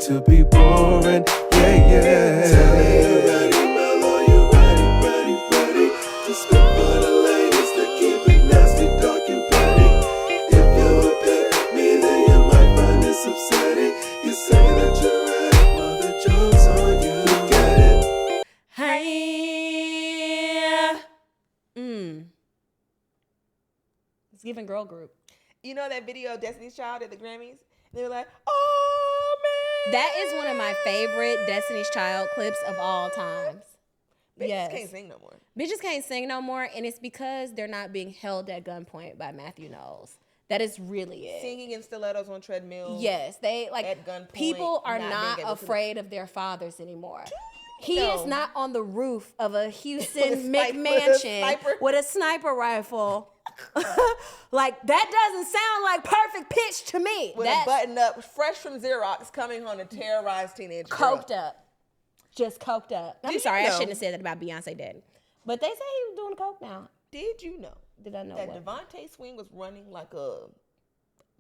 to be boring. Yeah, yeah. Tell me you ready, Mellow, you ready to spit for the ladies to keep it nasty, dark and petty. If you pick me, then you might find this upsetting. You say that you're ready, well the joke's on you. Get it? Hey. It's giving girl group. You know that video of Destiny's Child at the Grammys? They were like, oh man. That is one of my favorite Destiny's Child clips of all times. Bitches can't sing no more. Bitches can't sing no more, and it's because they're not being held at gunpoint by Matthew Knowles. That is really it. Singing in stilettos on treadmills. Yes, they like at gunpoint. People are not afraid of their fathers anymore. He is not on the roof of a Houston McMansion with a sniper rifle. Like, that doesn't sound like perfect pitch to me. With a button up, fresh from Xerox, coming home to terrorize teenage girls. Coked up. Just coked up. I'm sorry, I shouldn't have said that about Beyonce Daddy. But they say he was doing coke now. Did you know? Did I know that what? Devontae Swing was running like a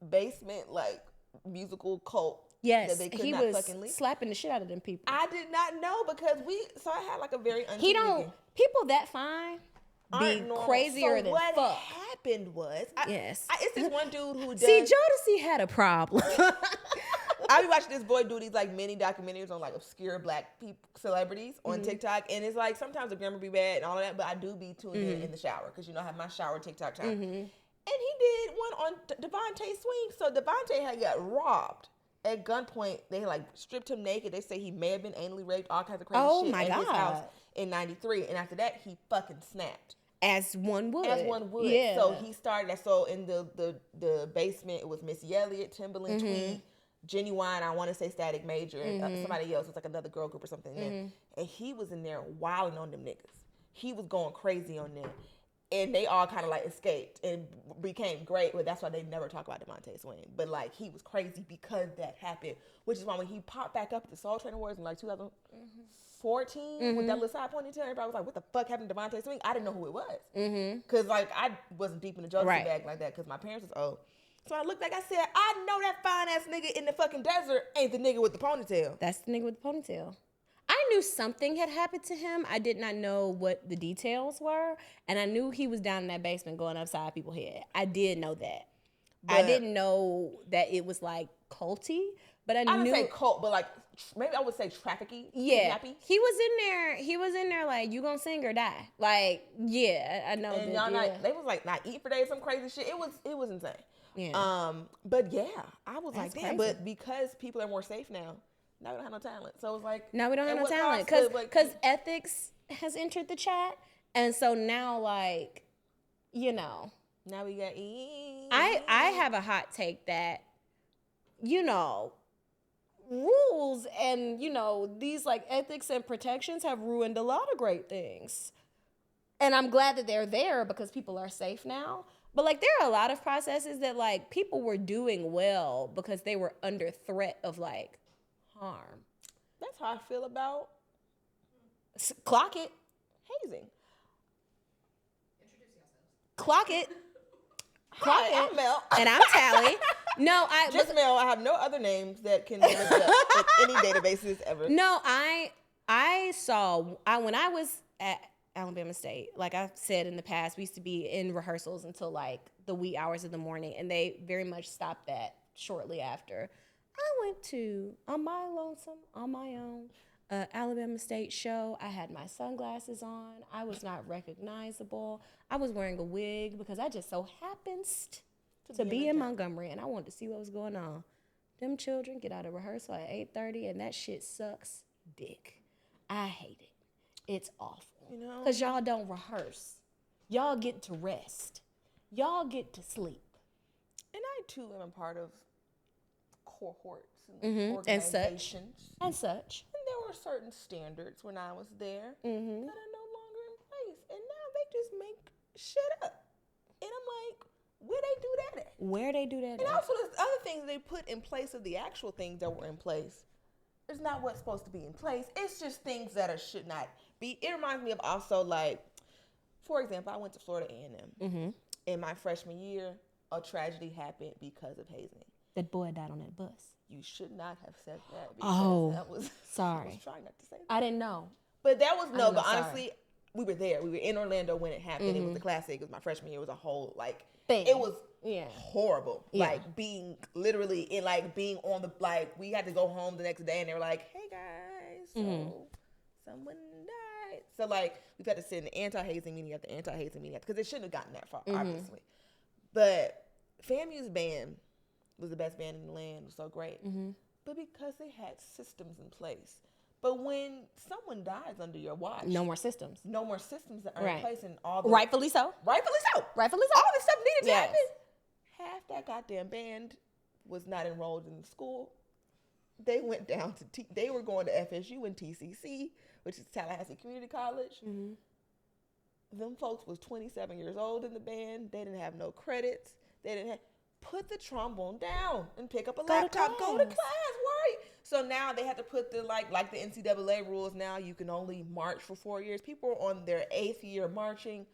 basement, like, musical cult? Yes, that they could he not was fucking leave? slapping the shit out of them people. I did not know because so I had like a very people that fine be crazier than fuck. What happened was, it's this one dude who does. See, Jodeci had a problem. I be watching this boy do these like mini documentaries on like obscure black people, celebrities on TikTok, and it's like sometimes the grammar be bad and all of that, but I do be tuned in the shower because I have my shower TikTok time. And he did one on Devontae Swing, so Devontae had got robbed at gunpoint. They like stripped him naked. They say he may have been anally raped, all kinds of crazy shit at his house in '93, and after that he fucking snapped. As one would. Yeah. So he started that. So in the basement, it was Missy Elliott, Timbaland, Tweet, Genuine, I want to say Static Major, and somebody else. It was like another girl group or something. And he was in there wilding on them niggas. He was going crazy on them. And they all kind of like escaped and became great. But that's why they never talk about Devontae Swing. But like he was crazy because that happened. Which is why when he popped back up at the Soul Train Awards in like 2014 with that little side ponytail, everybody was like, what the fuck happened to Devontae Swing? I didn't know who it was. Because like I wasn't deep in the Jodeci bag like that because my parents was old. So I looked back, I said, I know that fine ass nigga in the fucking desert ain't the nigga with the ponytail. That's the nigga with the ponytail. I knew something had happened to him. I did not know what the details were. And I knew he was down in that basement going upside people's head. I did know that. But I didn't know that it was like culty. But I didn't knew. say cult, but like maybe I would say trafficking. Yeah. He was in there like, you gonna sing or die. Like, yeah, I know. And y'all they was like not eat for days, some crazy shit. It was insane. Yeah. But yeah, I was That's like, damn, crazy. But because people are more safe now we don't have no talent. So it's like now we don't have no talent because ethics has entered the chat, and so now like, now we got I have a hot take that rules and these like ethics and protections have ruined a lot of great things, and I'm glad that they're there because people are safe now. But like there are a lot of processes that like people were doing well because they were under threat of like harm. That's how I feel about clock it. Hazing. Introduce yourselves. Clock it. Hi, I'm Mel. And I'm Talley. No, just Mel. I have no other names that can be looked up in any databases ever. No, I saw when I was at Alabama State, like I said in the past, we used to be in rehearsals until like the wee hours of the morning, and they very much stopped that shortly after. I went to, on my lonesome, on my own, Alabama State show. I had my sunglasses on. I was not recognizable. I was wearing a wig because I just so happens to be in Montgomery, and I wanted to see what was going on. Them children get out of rehearsal at 8:30, and that shit sucks dick. I hate it. It's awful. Because y'all don't rehearse. Y'all get to rest. Y'all get to sleep. And I, too, am a part of cohorts and organizations. And such. And there were certain standards when I was there that are no longer in place. And now they just make shit up. And I'm like, where they do that at? Where they do that and also, there's other things they put in place of the actual things that were in place. It's not what's supposed to be in place. It's just things that should not be. It reminds me of also like, for example, I went to Florida A&M. In my freshman year, a tragedy happened because of hazing. That boy died on that bus. You should not have said that. Oh, that was sorry. I was trying not to say that. I didn't know. But that was know, but sorry. honestly, we were there. We were in Orlando when it happened. It was the classic. It was my freshman year. It was a whole like Thing. it was Yeah. horrible. Yeah. Like being literally in like being on the like we had to go home the next day and they were like, hey guys, so someone died. So like we've had to sit in the anti-hazing meeting after anti-hazing meeting because it shouldn't have gotten that far, obviously. But FAMU's band was the best band in the land. It was so great. But because they had systems in place. But when someone dies under your watch, No more systems. no more systems that are in Right. place and all the Rightfully so. rightfully so. Rightfully so. All this stuff needed to Yes. happen. Half that goddamn band was not enrolled in school. They went down to they were going to FSU and TCC, which is Tallahassee Community College. Them folks was 27 years old in the band. They didn't have no credits. They didn't have put the trombone down and pick up a laptop. Go to class. Right. So now they had to put the like the NCAA rules. Now you can only march for 4 years. People are on their 8th year marching.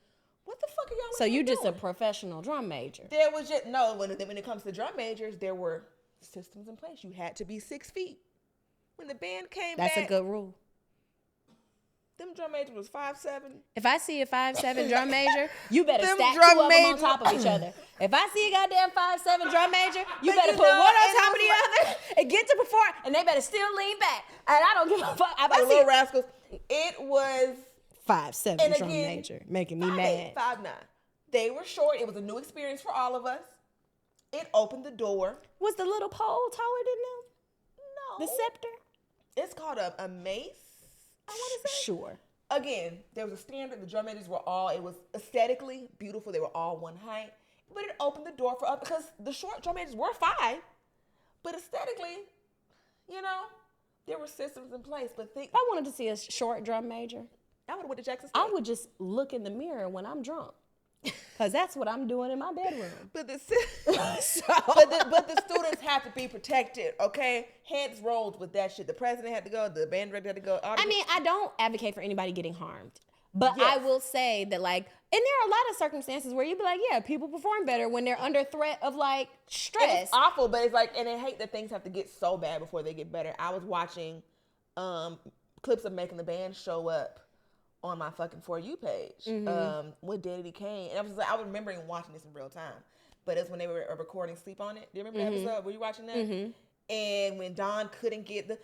What the fuck are y'all? So you just doing? a professional drum major. There was just no when it comes to drum majors, there were systems in place. You had to be 6 feet. When the band came That's back, a good rule. them drum majors was 5'7". If I see a 5'7" drum major, you better Them stack drum 2 of them on majors- top of each other. If I see a goddamn 5'7" drum major, you But better you put know, one on and top of it the was other and get to perform, and they better still lean back. And I don't give a fuck. If The I Little see Rascals. It was 5'7" and drum again, major, making me 5'8", mad. 5'9". They were short. It was a new experience for all of us. It opened the door. Was the little pole taller than No, them? The scepter? it's called a mace. I want to say. Sure. Again, there was a standard. The drum majors were all. It was aesthetically beautiful. They were all one height, but it opened the door for us because the short drum majors were 5, but aesthetically, you know, there were systems in place. But think, If I wanted to see a short drum major, I would have went to Jackson State. I would just look in the mirror when I'm drunk. Because that's what I'm doing in my bedroom. But but the students have to be protected, okay? Heads rolled with that shit. The president had to go. The band director had to go. I mean, I don't advocate for anybody getting harmed. But Yes. I will say that, like, and there are a lot of circumstances where you'd be like, yeah, people perform better when they're under threat of, like, And stress. it's awful, but it's like, and I hate that things have to get so bad before they get better. I was watching clips of Making the Band show up on my fucking For You page when Daddy came. And I was remembering watching this in real time. But it's when they were recording Sleep on It. Do you remember the episode? Were you watching that? And when Don couldn't get the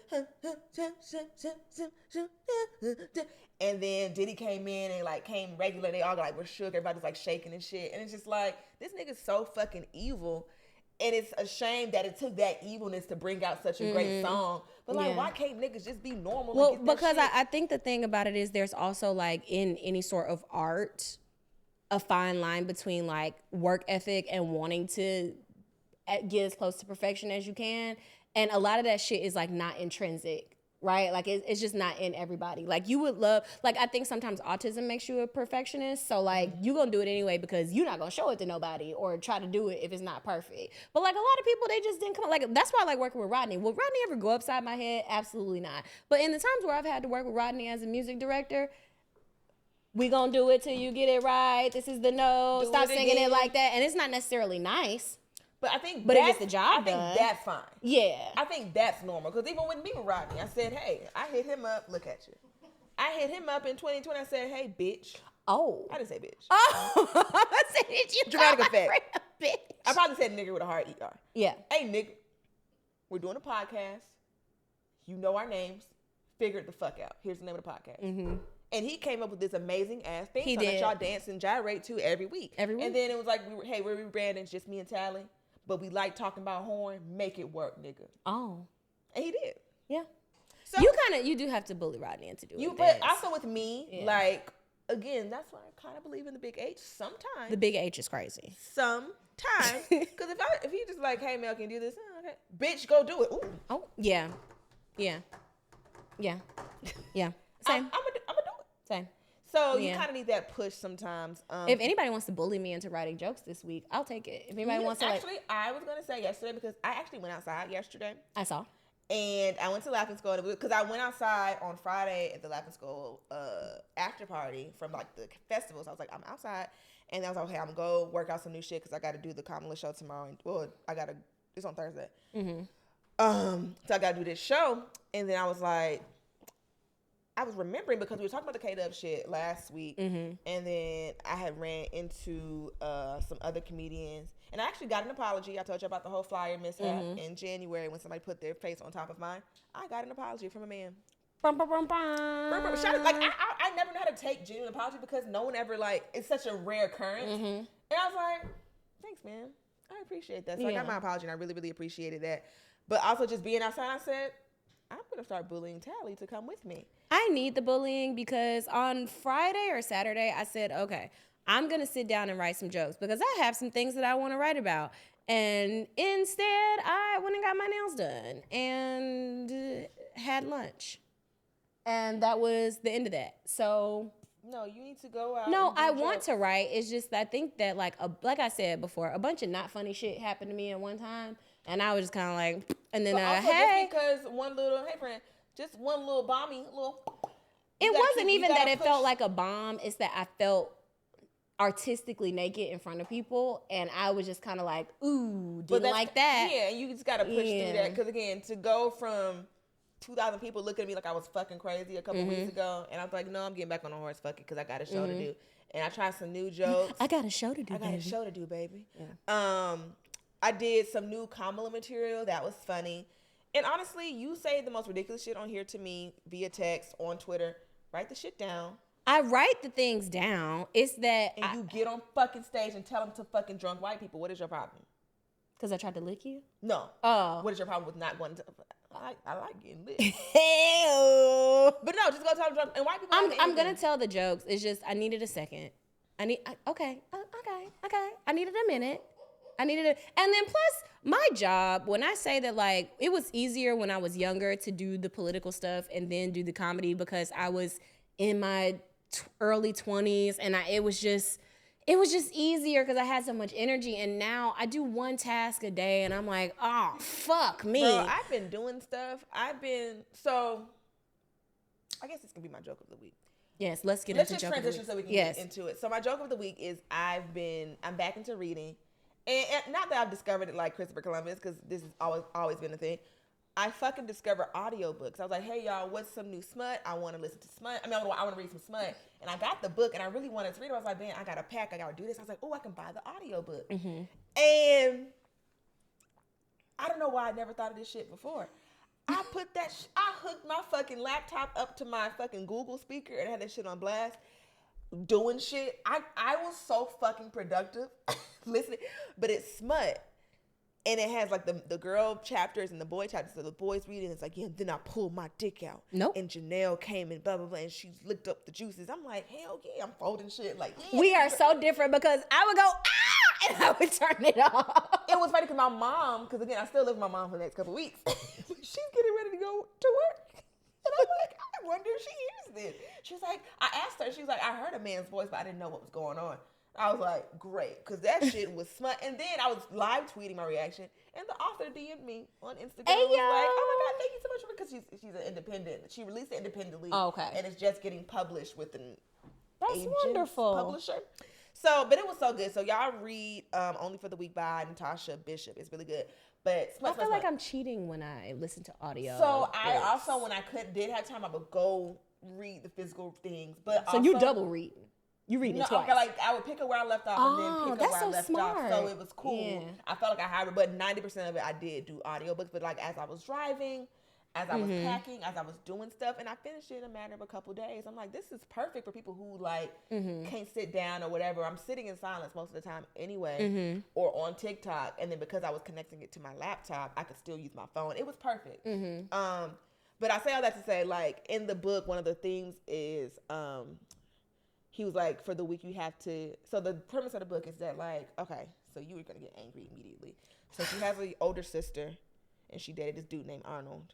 and then Diddy came in and like came regular, they all like were shook, everybody's like shaking and shit. And it's just like, this nigga's so fucking evil. And it's a shame that it took that evilness to bring out such a great song. But like, Yeah. why can't niggas just be normal? Well, and get that because shit? I think the thing about it is there's also, like, in any sort of art, a fine line between, like, work ethic and wanting to get as close to perfection as you can. And a lot of that shit is, like, not intrinsic, right? Like, it's just not in everybody. Like, you would love, like, I think sometimes autism makes you a perfectionist. So, like, you gonna do it anyway because you're not gonna show it to nobody or try to do it if it's not perfect. But, like, a lot of people, they just didn't come, like, that's why I like working with Rodney. Will Rodney ever go upside my head? Absolutely not. But in the times where I've had to work with Rodney as a music director, we gonna do it till you get it right. This is the note. Do Stop it singing it again. like that. And it's not necessarily nice. But I think But it that's, gets the job I think done. that's fine. Yeah. I think that's normal. Because even with me with Rodney, I said, hey, I hit him up. Look at you. I hit him up in 2020. I said, hey, bitch. Oh. I didn't say bitch. Oh. I said, did you Dramatic call my effect. friend a bitch? I probably said nigger with a hard ER. Yeah. Hey, nigga, we're doing a podcast. You know our names. Figure it the fuck out. Here's the name of the podcast. And he came up with this amazing ass thing He song that did. y'all dance and gyrate to every week. Every week. And then it was like, we're rebranding. It's just me and Talley. But we like talking about horn. Make it work, nigga. Oh. And he did. Yeah. So You do have to bully Rodney into doing you, things. but also with me, Yeah. like, again, that's why I kind of believe in the big H sometimes. The big H is crazy. Sometimes. Because if he just like, hey, Mel, can you do this? Oh, okay. Bitch, go do it. Ooh. Oh, yeah. Yeah. Yeah. Yeah. Same. I'm gonna do it. Same. So you Yeah. kind of need that push sometimes. If anybody wants to bully me into writing jokes this week, I'll take it. If anybody wants to, like, actually, I was gonna say yesterday because I actually went outside yesterday I saw. and I went to Laughing Skull because I went outside on Friday at the Laughing Skull after party from like the festival. So I was like, I'm outside, and I was like, okay, I'm gonna go work out some new shit because I got to do the Kamala show tomorrow. It's on Thursday. So I got to do this show. And then I was like, I was remembering because we were talking about the K-Dub shit last week. And then I had ran into some other comedians. And I actually got an apology. I told you about the whole flyer mishap in January when somebody put their face on top of mine. I got an apology from a man. Bum, bum, bum, bum. Shout out, like I never know how to take genuine apology because no one ever like it's such a rare occurrence. And I was like, thanks, man. I appreciate that. So I got my apology and I really, really appreciated that. But also just being outside, I said, I'm gonna start bullying Talley to come with me. I need the bullying because on Friday or Saturday, I said, okay, I'm going to sit down and write some jokes because I have some things that I want to write about. And instead, I went and got my nails done and had lunch. And that was the end of that. So... No, you need to go out. No, I want to write. It's just I think that like I said before, a bunch of not funny shit happened to me at one time. And I was just kind of like, and then, but also hey. just because one little, hey friend, just one little bomby, little. It wasn't even that it felt like a bomb. It's that I felt artistically naked in front of people. And I was just kind of like, ooh, didn't like that. Yeah, you just got to push through that. Because again, to go from 2,000 people looking at me like I was fucking crazy a couple weeks ago. And I was like, no, I'm getting back on the horse, fuck it, because I got a show to do. And I tried some new jokes. I got a show to do, baby. I got a show to do, baby. Yeah. I did some new Kamala material. That was funny. And honestly, you say the most ridiculous shit on here to me via text, on Twitter. Write the shit down. I write the things down. It's that... And you get on fucking stage and tell them to fucking drunk white people. What is your problem? Because I tried to lick you? No. Oh. What is your problem with not going to... I like getting lit. Hell. But no, just go tell them drunk. And white people... I'm going to tell the jokes. It's just, I needed a second. Okay. I needed a minute. And then plus my job, when I say that like, it was easier when I was younger to do the political stuff and then do the comedy because I was in my early 20s and it was just easier because I had so much energy. And now I do one task a day and I'm like, oh, fuck me. Bro, I've been doing stuff. So I guess this can be my joke of the week. Yes, let's get into joke of the week. Let's just transition so we can get into it. So my joke of the week is I'm back into reading. And not that I've discovered it like Christopher Columbus, because this has always been a thing. I fucking discovered audiobooks. I was like, hey, y'all, what's some new smut? I want to listen to smut. I want to read some smut. And I got the book, and I really wanted to read it. I was like, man, I got a pack. I got to do this. I was like, oh, I can buy the audiobook. And I don't know why I never thought of this shit before. I hooked my fucking laptop up to my fucking Google speaker and had that shit on blast. Doing shit. I was so fucking productive listening, but it's smut. And it has like the girl chapters and the boy chapters. So the boys reading, it's like, yeah, then I pulled my dick out. Nope. And Janelle came and blah, blah, blah. And she licked up the juices. I'm like, hell yeah, I'm folding shit. Like, yeah. We are so different because I would go, ah, and I would turn it off. It was funny because my mom, because again, I still live with my mom for the next couple of weeks. She's getting ready to go to work. And I'm like, I wonder if she hears this. She's like, I asked her, she was like, I heard a man's voice, but I didn't know what was going on. I was like, great, because that shit was smut. And then I was live tweeting my reaction, and the author DM'd me on Instagram. Hey, was yo. like, oh my God, thank you so much for it, because she's an independent. She released it independently. Oh, okay. And it's just getting published with an agent wonderful publisher. So, but it was so good. So y'all read Only for the Week by Natasha Bishop. It's really good. But I feel like I'm cheating when I listen to audio. So I also, when I did have time, I would go read the physical things. But so also, you double reading. You read it twice. Like I would pick up where I left off and then pick up where I left smart. off. So it was cool. Yeah. I felt like I hybrid, but 90% of it I did do audiobooks. But like as I was driving, as I was packing, as I was doing stuff, and I finished it in a matter of a couple days. I'm like, this is perfect for people who like can't sit down or whatever. I'm sitting in silence most of the time anyway, or on TikTok. And then because I was connecting it to my laptop, I could still use my phone. It was perfect. But I say all that to say, like in the book, one of the things is he was like, for the week you have to. So the premise of the book is that like, okay, so you were gonna get angry immediately. So she has an older sister, and she dated this dude named Arnold.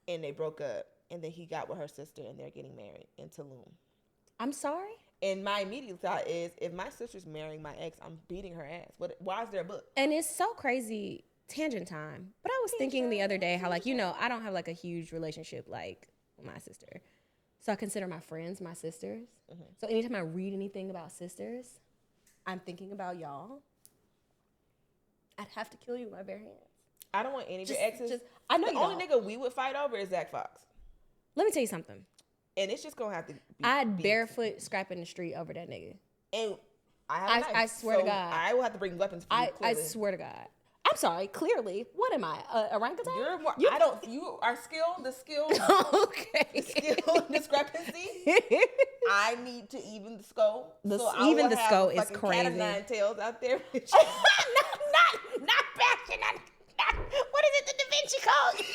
And they broke up, and then he got with her sister, and they're getting married in Tulum. I'm sorry? And my immediate thought is, if my sister's marrying my ex, I'm beating her ass. Why is there a book? And it's so crazy, tangent time. But I was thinking the other day how, like, you know, I don't have, like, a huge relationship, like, with my sister. So I consider my friends my sisters. So anytime I read anything about sisters, I'm thinking about y'all. I'd have to kill you with my bare hands. I don't want any of your exes. I know the you only don't. nigga we would fight over is Zach Fox, Let me tell you something. and it's just gonna have to. I'd barefoot scrapping the street over that nigga. And I have a knife, I swear to so God. I will have to bring weapons for you. I Clearly. swear to God. I'm sorry. Clearly, what am I? Orangutan? You're more. You- I don't. You are skilled. The skill. Okay. Skill discrepancy. I need to even the score. Even the score is cat of crazy. nine tails out there. not fashion. What is it? The Da Vinci Code.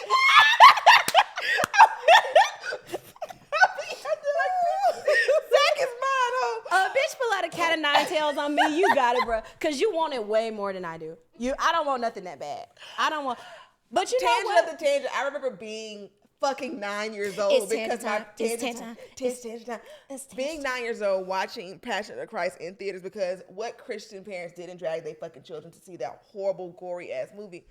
Zach is mine, ho. Bitch, pull out a cat of nine tails on me. You got it, bro. Cause you want it way more than I do. I don't want nothing that bad. I don't want. But you know Tangent what? of the tangent. I remember being fucking 9 years old It's because tangent my time. It's tangent tangent time. time. It's tangent time. It's tangent Being 9 years old, watching Passion of the Christ in theaters because what Christian parents didn't drag their fucking children to see that horrible, gory ass movie.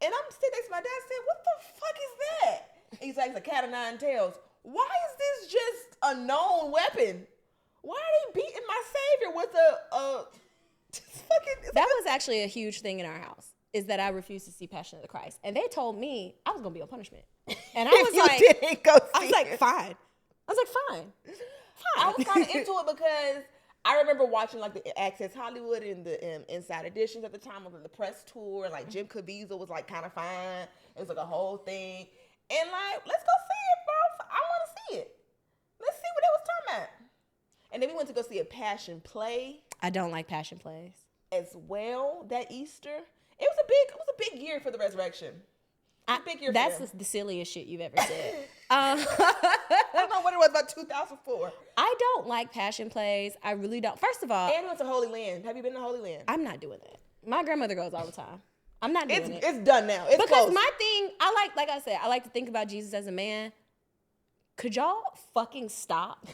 And I'm sitting next to my dad saying, "What the fuck is that?" And he's like, "It's a cat of nine tails." Why is this just a known weapon? Why are they beating my savior with a fucking? That was actually a huge thing in our house. Is that I refused to see Passion of the Christ, and they told me I was gonna be on punishment, and I was You like, didn't go I was see like, it. fine. I was like, fine. I was kind of into it because I remember watching like the Access Hollywood and the Inside Editions at the time of the press tour, and like Jim Caviezel was like kind of fine. It was like a whole thing, and like let's go see it, bro. I want to see it. Let's see what they was talking about. And then we went to go see a Passion play I don't like passion plays. as well that Easter. It was a big year for the resurrection. Big year for That's them. the silliest shit you've ever said. I don't know what it was, about 2004. I don't like passion plays. I really don't. First of all, And we went to Holy Land. Have you been to Holy Land? I'm not doing that. My grandmother goes all the time. I'm not doing it. It's done now. It's Because close. my thing, like I said, I like to think about Jesus as a man. Could y'all fucking stop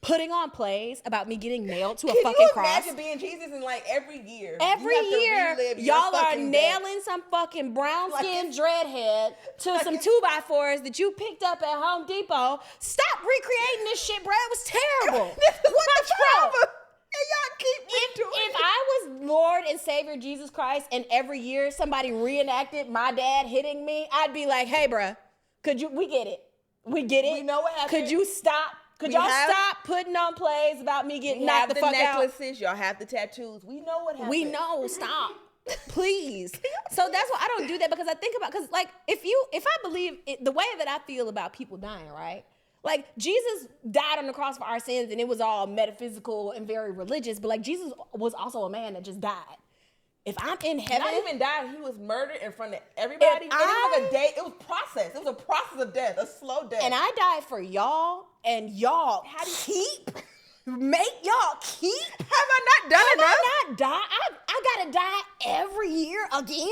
putting on plays about me getting nailed to a Can fucking you cross? imagine being Jesus and like every year? Every you have to year, relive your y'all are fucking death. nailing some fucking brown Like skin it's- dreadhead to like some it's- 2x4s that you picked up at Home Depot. Stop recreating this shit, bro. It was terrible. This is What my the fuck? trauma. And y'all keep redoing If it. I was Lord and Savior Jesus Christ and every year somebody reenacted my dad hitting me, I'd be like, hey, bruh, we get it. We get it. We know what happened. Could you stop? Could We y'all have- stop putting on plays about me getting We knocked have the the fuck out? necklaces. Y'all have the tattoos. We know what happened. We know. Stop. Please. So that's why I don't do that, because I think about, because like if I believe it, the way that I feel about people dying, right? Like Jesus died on the cross for our sins and it was all metaphysical and very religious, but like Jesus was also a man that just died. If I'm in heaven, Not even died. He was murdered in front of everybody. If And it was like I- a day. It was process. It was a process of death, a slow death. and I died for y'all, and y'all make y'all keep. have I not done Have enough? I not die? I gotta die every year again,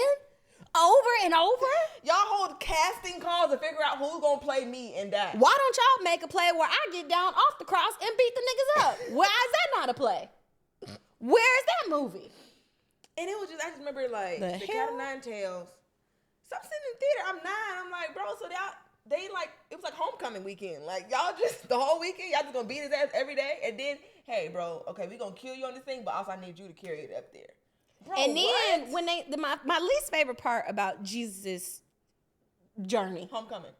over and over. Y'all hold casting calls to figure out who's gonna play me and die. Why don't y'all make a play where I get down off the cross and beat the niggas up? Why is that not a play? Where's that movie? And it was just, I just remember like The the Cat hell? of Nine Tails. So I'm sitting in theater. I'm 9. I'm like, bro. So they like, it was like homecoming weekend. Like y'all just the whole weekend, y'all just gonna beat his ass every day. And then, hey, bro, okay, we gonna kill you on this thing, but also I need you to carry it up there. Bro, And then what? when my least favorite part about Jesus' journey, Homecoming.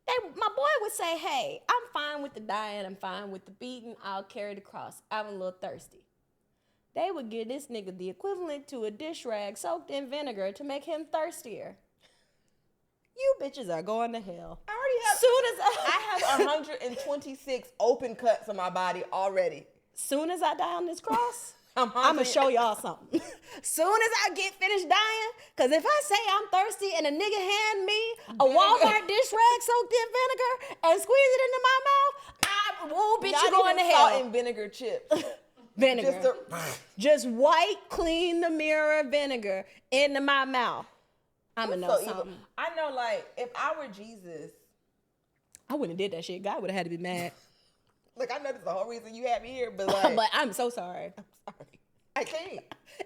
my boy would say, hey, I'm fine with the dying, I'm fine with the beating, I'll carry the cross. I'm a little thirsty. They would give this nigga the equivalent to a dish rag soaked in vinegar to make him thirstier. You bitches are going to hell. I already have. Soon as I have 126 open cuts on my body already. Soon as I die on this cross, I'm I'm gonna show y'all something. Soon as I get finished dying, because if I say I'm thirsty and a nigga hand me a Walmart dish rag soaked in vinegar and squeeze it into my mouth, bitch, Not you going to even salt hell. and vinegar chips. Vinegar. Just Just white, clean the mirror vinegar into my mouth. I'm gonna know so evil. something. I know, like, if I were Jesus, I wouldn't have did that shit. God would have had to be mad. like, I know this is the whole reason you had me here, but like, But I'm so sorry. sorry, I can't.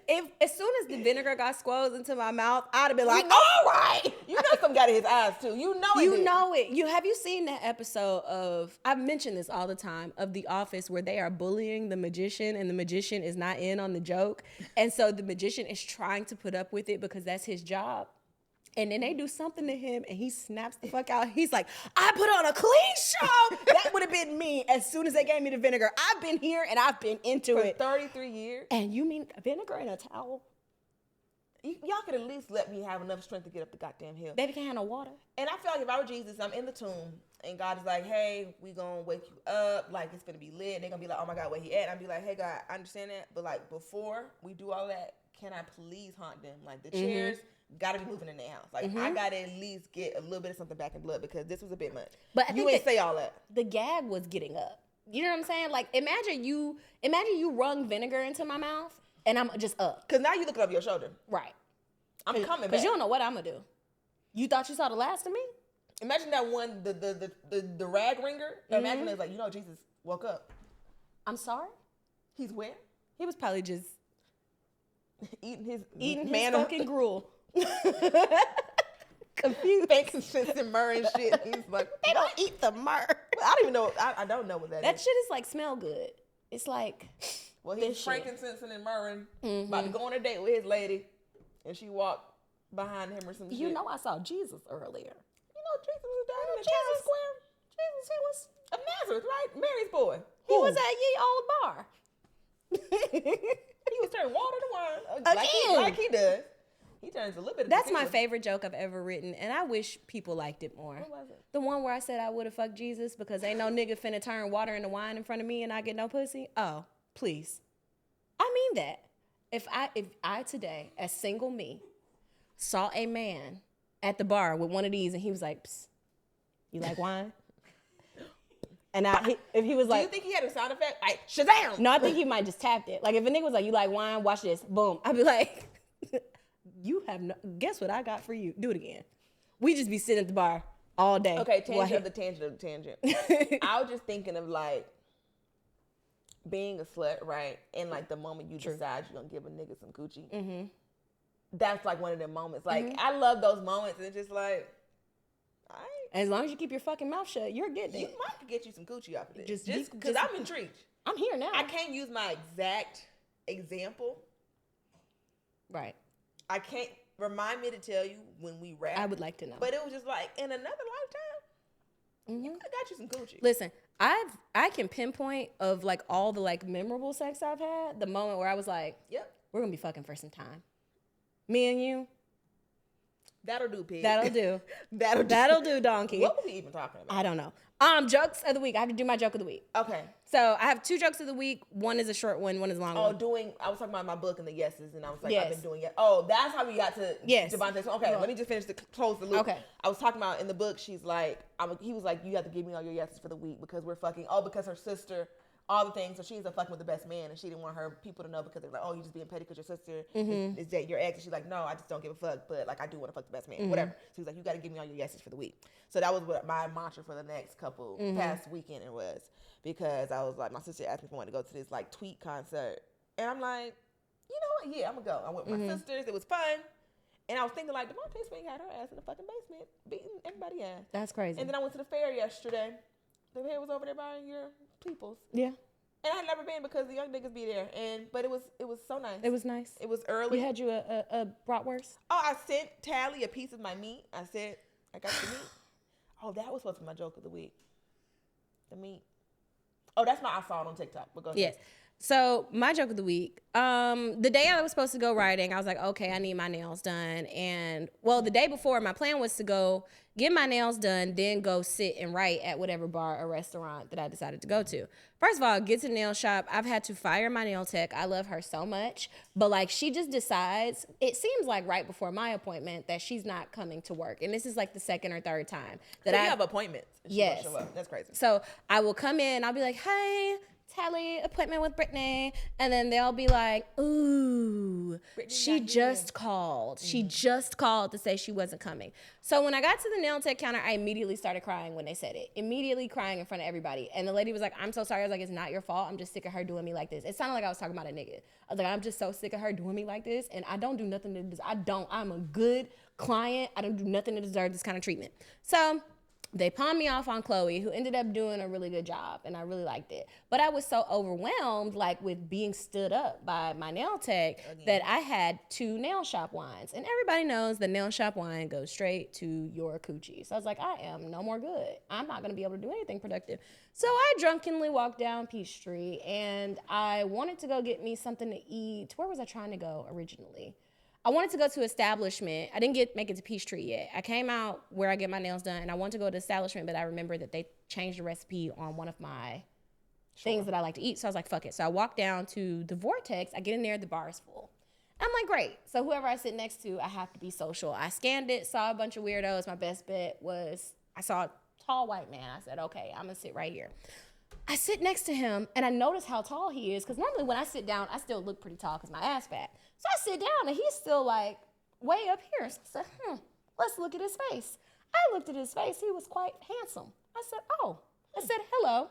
If as soon as the vinegar got squeezed into my mouth, I'd have been like, know- all right. You know, some got in his eyes too. You know it. You did. know it. Have you seen that episode of, I've mentioned this all the time, of The Office where they are bullying the magician and the magician is not in on the joke. And so the magician is trying to put up with it because that's his job. And then they do something to him and he snaps the fuck out. He's like, I put on a clean show. That would have been me as soon as they gave me the vinegar. I've been here and I've been into For it. 33 years. And you mean vinegar in a towel? Y'all could at least let me have enough strength to get up the goddamn hill. Baby can't handle water. And I feel like if I were Jesus, I'm in the tomb, and God is like, hey, we gonna wake you up, like it's gonna be lit. They're gonna be like, oh my God, where he at? And I'd be like, hey God, I understand that, but like before we do all that, can I please haunt them? Like the chairs gotta be moving in their house. Like I gotta at least get a little bit of something back in blood because this was a bit much. But I you think ain't say all that. The gag was getting up. You know what I'm saying? Like imagine you wrung vinegar into my mouth and I'm just up. Cause now you looking over your shoulder. Right. I'm coming back. Because you don't know what I'm gonna do. You thought you saw the last of me? Imagine that one, the rag ringer. Imagine it's like, Jesus woke up. I'm sorry? He's where? He was probably just Eating his fucking gruel. Confused. Thinking shit and myrrh and shit. He's like, They don't eat the myrrh. I don't even know. I don't know what that That is. shit is like smell good. It's like Well, this he's shit. frankincense and myrrh, about to go on a date with his lady, and she walked behind him or some shit. You know I saw Jesus earlier. You know Jesus was down in the Jesus. town square. Jesus, he was Of Nazareth, right? Mary's boy. he was at ye old bar. He was turning water to wine. Again. Like he does. He turns a little bit of That's my tequila. favorite joke I've ever written, and I wish people liked it more. What was it? The one where I said I would have fucked Jesus because ain't no nigga finna turn water into wine in front of me and I get no pussy. Oh, please. I mean that. If I today, as single me, saw a man at the bar with one of these and he was like, psst, you like wine? And if he was Do like, you think he had a sound effect? Like, Shazam! no, I think he might just tapped it. Like if a nigga was like, you like wine? Watch this. Boom. I'd be like, you have no, guess what I got for you? Do it again. We just be sitting at the bar all day. Okay, tangent What? of the tangent of the tangent. I was just thinking of like being a slut, right? And like the moment you decide you're gonna give a nigga some Gucci. That's like one of them moments. Like I love those moments, and it's just like, all right. As long as you keep your fucking mouth shut, you're getting You it. might get you some Gucci off of this. Just Because I'm intrigued. I'm here now. I can't use my exact example. Right. I can't remind me to tell you when we rap. I would like to know. But it was just like, in another lifetime, you could have got you some Gucci. Listen, I can pinpoint of like all the like memorable sex I've had, the moment where I was like, Yep. we're gonna be fucking for some time. Me and you, That'll do, pig. that'll do. That'll do. do, donkey. What were we even talking about? I don't know. Jokes of the week. I have to do my joke of the week. Okay. So I have 2 jokes of the week. One is a short one. One is a long Oh, one. I was talking about my book and the yeses, and I was like, Yes. I've been doing it. Oh, that's how we got to Yes. Javante. So, okay, Go. let me just finish to close the loop. Okay. I was talking about in the book, she's like, he was like, you have to give me all your yeses for the week because we're fucking. Oh, because her sister, all the things. So she's a fucking with the best man, and she didn't want her people to know because they're like, oh, you just being petty because your sister is that your ex. And she's like, no, I just don't give a fuck, but like I do want to fuck the best man, whatever. So he's like, you got to give me all your yeses for the week. So that was what my mantra for the next couple past weekend it was, because I was like, my sister asked me if I wanted to go to this like tweet concert, and I'm like, you know what? Yeah, I'm gonna go. I went with my sisters. It was fun. And I was thinking like, Devontae Swing had her ass in the fucking basement, beating everybody ass. That's crazy. And then I went to the fair yesterday. The fair was over there by your peoples. Yeah, And I had never been because the young niggas be there. But it was so nice. it was nice. It was early. We had you a bratwurst. Oh, I sent Talley a piece of my meat. I said, I got the meat. Oh, that was supposed to be my joke of the week. The meat. Oh, that's I saw it on TikTok. But go ahead. Yes. So my joke of the week, the day I was supposed to go riding, I was like, okay, I need my nails done. And well, the day before, my plan was to go get my nails done, then go sit and write at whatever bar or restaurant that I decided to go to. First of all, get to the nail shop. I've had to fire my nail tech. I love her so much. But like, she just decides, it seems like right before my appointment, that she's not coming to work. And this is like the 2nd or 3rd time that So I you have appointments. and she Yes. won't show up. That's crazy. So I will come in, I'll be like, hey, Talley, appointment with Brittany. And then they'll be like, ooh, Brittany's she not just called. She just called to say she wasn't coming. So when I got to the nail tech counter, I immediately started crying when they said it. Immediately crying in front of everybody. And the lady was like, I'm so sorry. I was like, it's not your fault. I'm just sick of her doing me like this. It sounded like I was talking about a nigga. I was like, I'm just so sick of her doing me like this. And I don't do nothing to this. I'm a good client. I don't do nothing to deserve this kind of treatment. So They pawned me off on Chloe, who ended up doing a really good job, and I really liked it. But I was so overwhelmed, like with being stood up by my nail tech, that I had 2 nail shop wines. And everybody knows the nail shop wine goes straight to your coochie. So I was like, I am no more good. I'm not gonna be able to do anything productive. So I drunkenly walked down Peachtree, and I wanted to go get me something to eat. Where was I trying to go originally? I wanted to go to establishment. I didn't make it to Peachtree yet. I came out where I get my nails done, and I wanted to go to establishment, but I remember that they changed the recipe on one of my things that I like to eat. So I was like, fuck it. So I walked down to the Vortex. I get in there, the bar is full. I'm like, great. So whoever I sit next to, I have to be social. I scanned it, saw a bunch of weirdos. My best bet was I saw a tall white man. I said, okay, I'm going to sit right here. I sit next to him, and I notice how tall he is, because normally when I sit down, I still look pretty tall because my ass fat. So I sit down, and he's still, like, way up here. So I said, let's look at his face. I looked at his face. He was quite handsome. I said, oh. I said, hello.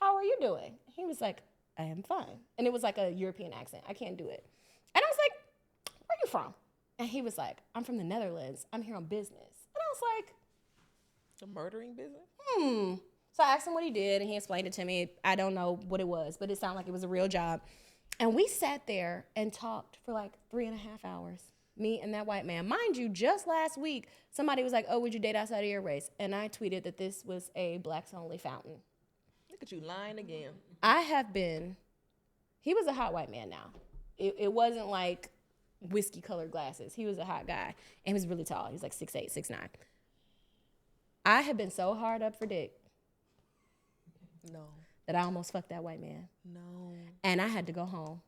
How are you doing? He was like, I am fine. And it was like a European accent. I can't do it. And I was like, where are you from? And he was like, I'm from the Netherlands. I'm here on business. And I was like, a murdering business? So I asked him what he did, and he explained it to me. I don't know what it was, but it sounded like it was a real job. And we sat there and talked for like 3.5 hours, me and that white man. Mind you, just last week, somebody was like, oh, would you date outside of your race? And I tweeted that this was a blacks-only fountain. Look at you lying again. He was a hot white man now. It wasn't like whiskey-colored glasses. He was a hot guy, and he was really tall. He was like 6'8", 6'9". I have been so hard up for dick. No. That I almost fucked that white man. No. And I had to go home.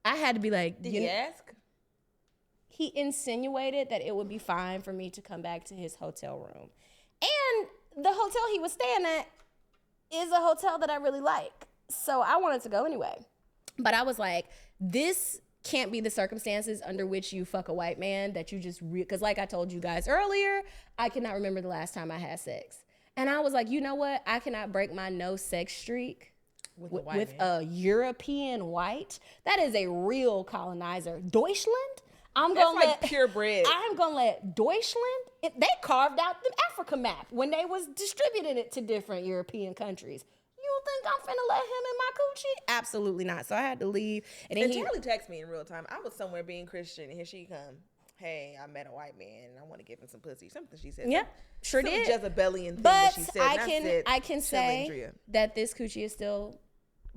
I had to be like, Did he ask? He insinuated that it would be fine for me to come back to his hotel room. And the hotel he was staying at is a hotel that I really like. So I wanted to go anyway. But I was like, this can't be the circumstances under which you fuck a white man that you just, because like I told you guys earlier, I cannot remember the last time I had sex. And I was like, you know what? I cannot break my no sex streak with a European white. That is a real colonizer. Deutschland? That's like purebred. I'm gonna let Deutschland. They carved out the Africa map when they was distributing it to different European countries. You think I'm finna let him in my coochie? Absolutely not. So I had to leave. And then Talley texted me in real time. I was somewhere being Christian, and here she come. Hey, I met a white man, and I want to give him some pussy. Something she said. Yep, sure did. Jezebelian thing but that she said. I can say that this coochie is still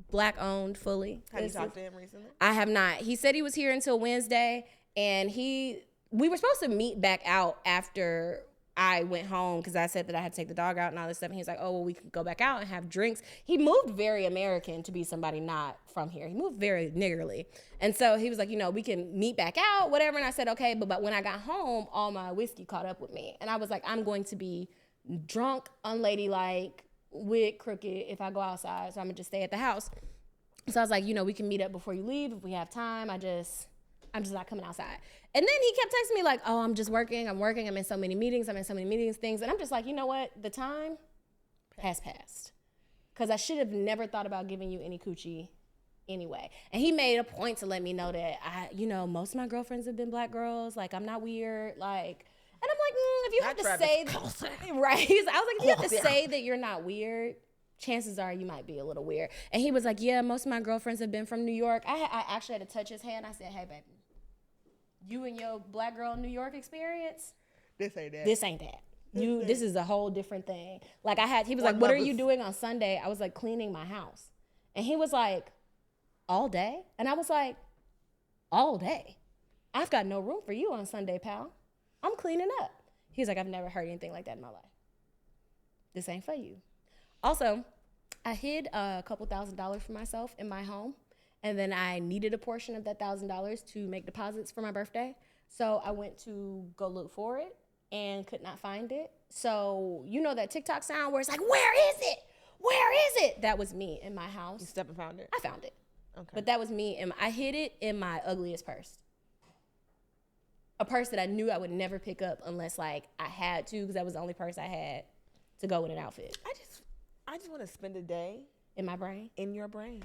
black owned fully. Have you talked to him recently? I have not. He said he was here until Wednesday, and we were supposed to meet back out after I went home because I said that I had to take the dog out and all this stuff. And he was like, oh, well, we can go back out and have drinks. He moved very American to be somebody not from here. He moved very niggerly. And so he was like, you know, we can meet back out, whatever. And I said, okay. But when I got home, all my whiskey caught up with me. And I was like, I'm going to be drunk, unladylike, wig crooked if I go outside. So I'm going to just stay at the house. So I was like, you know, we can meet up before you leave if we have time. I'm just not coming outside. And then he kept texting me like, oh, I'm just working. I'm in so many meetings, things. And I'm just like, you know what? The time has passed. Because I should have never thought about giving you any coochie anyway. And he made a point to let me know that most of my girlfriends have been black girls. Like, I'm not weird. Like, and I'm like, if you have to say that, right? I was like, if you have to say that you're not weird, chances are you might be a little weird. And he was like, yeah, most of my girlfriends have been from New York. I actually had to touch his hand. I said, hey, baby. You and your black girl in New York experience, this ain't that. This is a whole different thing. Like he was like, what are you doing on Sunday? I was like, cleaning my house. And he was like, all day? And I was like, all day? I've got no room for you on Sunday, pal. I'm cleaning up. He's like, I've never heard anything like that in my life. This ain't for you. Also, I hid a couple $1,000s for myself in my home. And then I needed a portion of that $1,000 to make deposits for my birthday. So I went to go look for it and could not find it. So you know that TikTok sound where it's like, where is it? Where is it? That was me in my house. You stepped and found it? I found it. Okay. But that was me. And I hid it in my ugliest purse. A purse that I knew I would never pick up unless like I had to, because that was the only purse I had to go with an outfit. I just want to spend a day in my brain. In your brain.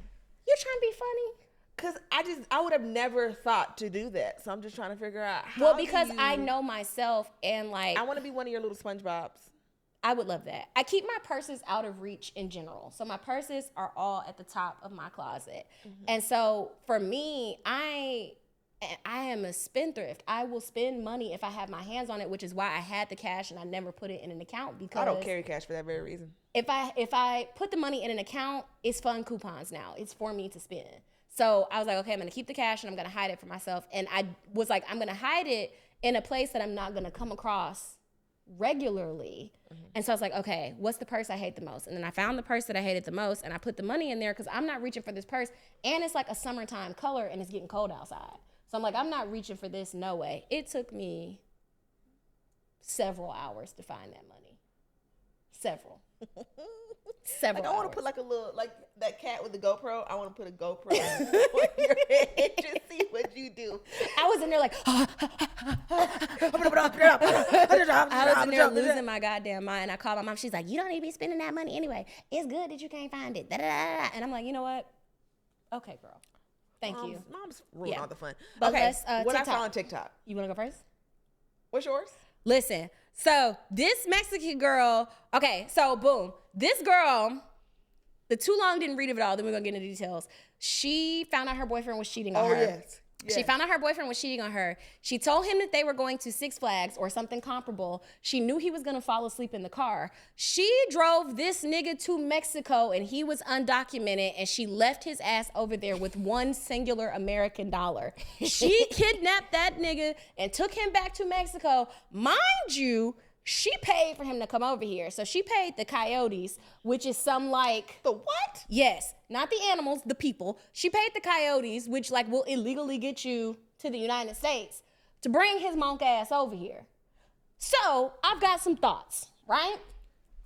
You're trying to be funny? Because I would have never thought to do that. So I'm just trying to figure out how. Well, because I know myself and like. I want to be one of your little SpongeBobs. I would love that. I keep my purses out of reach in general. So my purses are all at the top of my closet. And so for me, I am a spendthrift. I will spend money if I have my hands on it, which is why I had the cash and I never put it in an account, because I don't carry cash for that very reason. if I put the money in an account, it's fun coupons now. It's for me to spend. So I was like, okay, I'm gonna keep the cash and I'm gonna hide it for myself. And I was like, I'm gonna hide it in a place that I'm not gonna come across regularly. And so I was like, okay, what's the purse I hate the most? And then I found the purse that I hated the most, and I put the money in there because I'm not reaching for this purse. And it's like a summertime color and it's getting cold outside. So I'm like, I'm not reaching for this, no way. It took me several hours to find that money. Several Like, I want hours. to put like a little, like that cat with the GoPro. I want to put a GoPro on your head and just see what you do. I was in there like, I was in there losing my goddamn mind. I called my mom. She's like, you don't need to be spending that money anyway. It's good that you can't find it. And I'm like, you know what? Okay, girl. Thank you. Mom's ruining all the fun. But Okay, let's, what I TikTok. saw on TikTok. You want to go first? What's yours? Listen, so this Mexican girl, okay, so boom. This girl, the too long didn't read of it all, then we're going to get into details. She found out her boyfriend was cheating on her. Yes. She found out her boyfriend was cheating on her. She told him that they were going to Six Flags or something comparable. She knew he was going to fall asleep in the car. She drove this nigga to Mexico and he was undocumented, and she left his ass over there with one singular American dollar. She kidnapped that nigga and took him back to Mexico. Mind you, she paid for him to come over here. So she paid the coyotes, which is some like... The what? Yes, not the animals, the people. She paid the coyotes, which like will illegally get you to the United States, to bring his monk ass over here. So I've got some thoughts, right?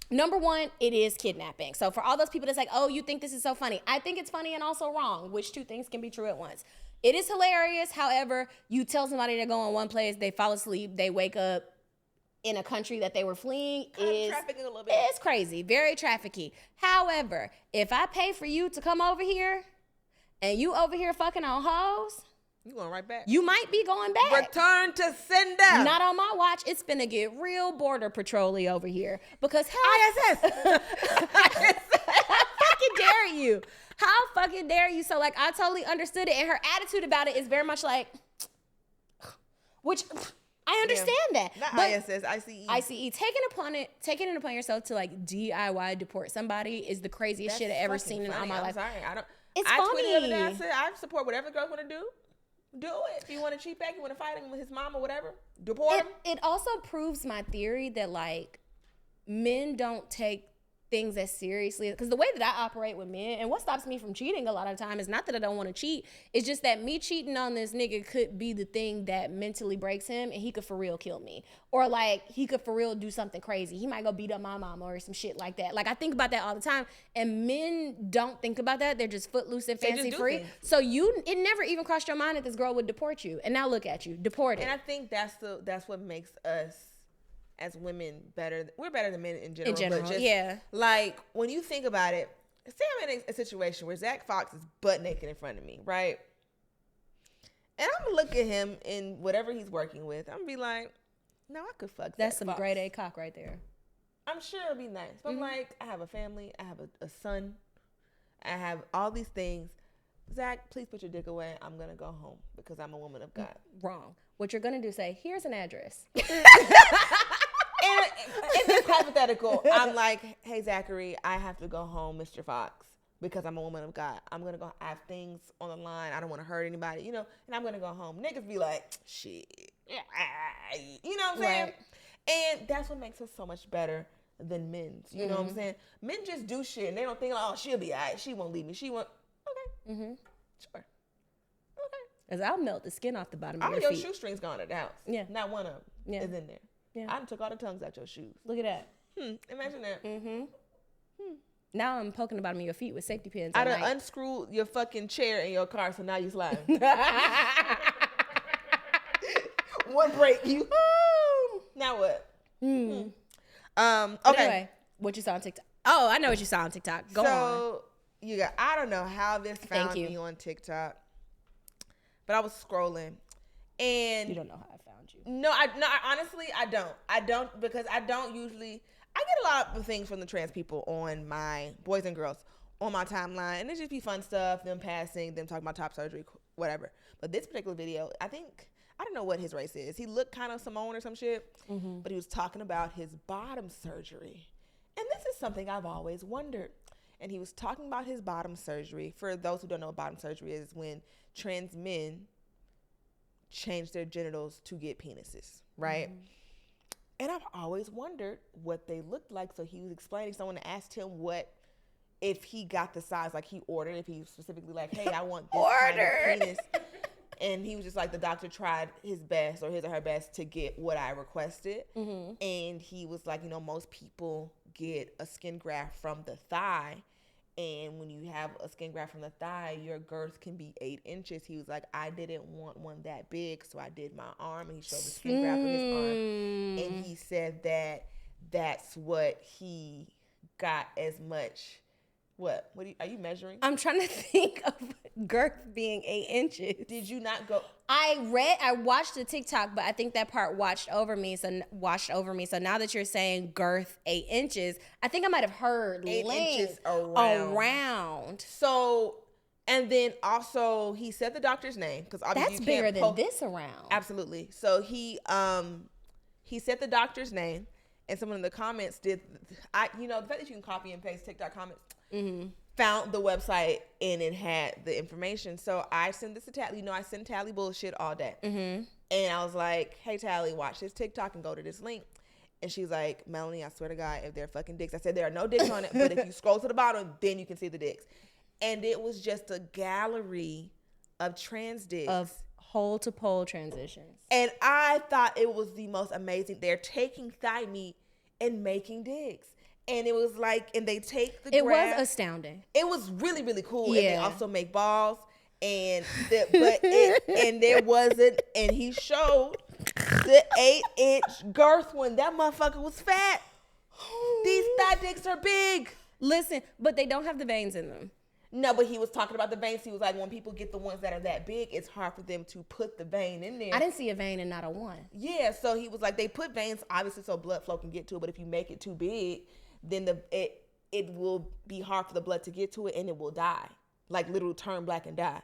Number one, it is kidnapping. So for all those people that's like, oh, you think this is so funny. I think it's funny and also wrong, which two things can be true at once. It is hilarious. However, you tell somebody to go in one place, they fall asleep, they wake up in a country that they were fleeing, is trafficking a little bit. It's crazy, very trafficky. However, if I pay for you to come over here and you over here fucking on hoes, You going right back? you might be going back. Return to sender. Not on my watch. It's finna get real border patrol-y over here. Because ISS. how fucking dare you? How fucking dare you? So like, I totally understood it, and her attitude about it is very much like, which I understand that. Not but ISS, ICE. ICE, taking it upon yourself to like DIY deport somebody is the craziest shit I've ever fucking seen in all funny. my I'm life. sorry. It's I funny. tweeted the other day, I said, I support whatever girls want to do. Do it. If you want to cheat back, you want to fight him with his mom or whatever, deport him. It also proves my theory that like men don't take things as seriously, because the way that I operate with men, and what stops me from cheating a lot of the time is not that I don't want to cheat, it's just that me cheating on this nigga could be the thing that mentally breaks him, and he could for real kill me, or like he could for real do something crazy. He might go beat up my mama or some shit like that. Like I think about that all the time, and men don't think about that. They're just footloose and They just fancy do free. things. So it never even crossed your mind that this girl would deport you, and now look at you, deported. And I think that's what makes us as women better. We're better than men in general. But just, yeah. Like when you think about it, say I'm in a situation where Zach Fox is butt naked in front of me, right? And I'm gonna look at him in whatever he's working with. I'm gonna be like, no, I could fuck. That's Zach some Fox. grade A cock right there. I'm sure it'll be nice. But I'm like, I have a family. I have a son. I have all these things. Zach, please put your dick away. I'm gonna go home because I'm a woman of God. Wrong. What you're gonna do is say, here's an address. And in this hypothetical, I'm like, hey, Zachary, I have to go home, Mr. Fox, because I'm a woman of God. I'm going to go, I have things on the line. I don't want to hurt anybody, and I'm going to go home. Niggas be like, shit. You know what I'm saying? Right. And that's what makes us so much better than men's. You know what I'm saying? Men just do shit, and they don't think, oh, she'll be all right. She won't leave me. She won't. Okay. Sure. Okay. Because I'll melt the skin off the bottom of All your your feet. shoestrings gone at the house. Yeah. Not one of them Yeah. is in there. Yeah. I done took all the tongues out your shoes. Look at that. Imagine that. Now I'm poking the bottom of your feet with safety pins. I at done night. unscrewed your fucking chair in your car, so now you sliding. One break, you. Now what? Okay. Anyway, what you saw on TikTok? Oh, I know what you saw on TikTok. Go on. So you got. I don't know how this found you. me on TikTok, but I was scrolling, and You don't know how I found you. No, honestly, I don't. I don't because I don't usually. I get a lot of things from the trans people on my boys and girls on my timeline, and it just be fun stuff, them passing, them talking about top surgery, whatever. But this particular video, I don't know what his race is. He looked kind of Samoan or some shit, but he was talking about his bottom surgery. And this is something I've always wondered. And he was talking about his bottom surgery. For those who don't know what bottom surgery is, when trans men change their genitals to get penises, right? And I've always wondered what they looked like. So he was explaining, someone asked him if he got the size, like he ordered, if he was specifically like, hey, I want this kind of penis. And he was just like, the doctor tried his best or his or her best to get what I requested. And he was like, most people get a skin graft from the thigh. And when you have a skin graft from the thigh, your girth can be 8 inches. He was like, I didn't want one that big, so I did my arm. And he showed the skin graft of his arm. And he said that that's what he got as much. What are you measuring? I'm trying to think of girth being 8 inches. Did you not go? I watched the TikTok, but I think that part washed over me. So now that you're saying girth 8 inches, I think I might have heard 8 inches around. So, and then also he said the doctor's name, because obviously that's bigger than this around. Absolutely. So he said the doctor's name, and someone in the comments the fact that you can copy and paste TikTok comments. Found the website and it had the information. So I sent this to Talley. I send Talley bullshit all day. And I was like, hey, Talley, watch this TikTok and go to this link. And she's like, Melanie, I swear to God, if they're fucking dicks. I said, there are no dicks on it, but if you scroll to the bottom, then you can see the dicks. And it was just a gallery of trans dicks. Of hole to pole transitions. And I thought it was the most amazing. They're taking thigh meat and making dicks. And it was like, and they take the graft. Was astounding. It was really, really cool. Yeah. And they also make balls. And there wasn't, and he showed the 8-inch girth one. That motherfucker was fat. These thigh dicks are big. Listen, but they don't have the veins in them. No, but he was talking about the veins. He was like, when people get the ones that are that big, it's hard for them to put the vein in there. I didn't see a vein in not a one. Yeah, so he was like, they put veins obviously so blood flow can get to it, but if you make it too big, then it will be hard for the blood to get to it, and it will die, like literally turn black and die.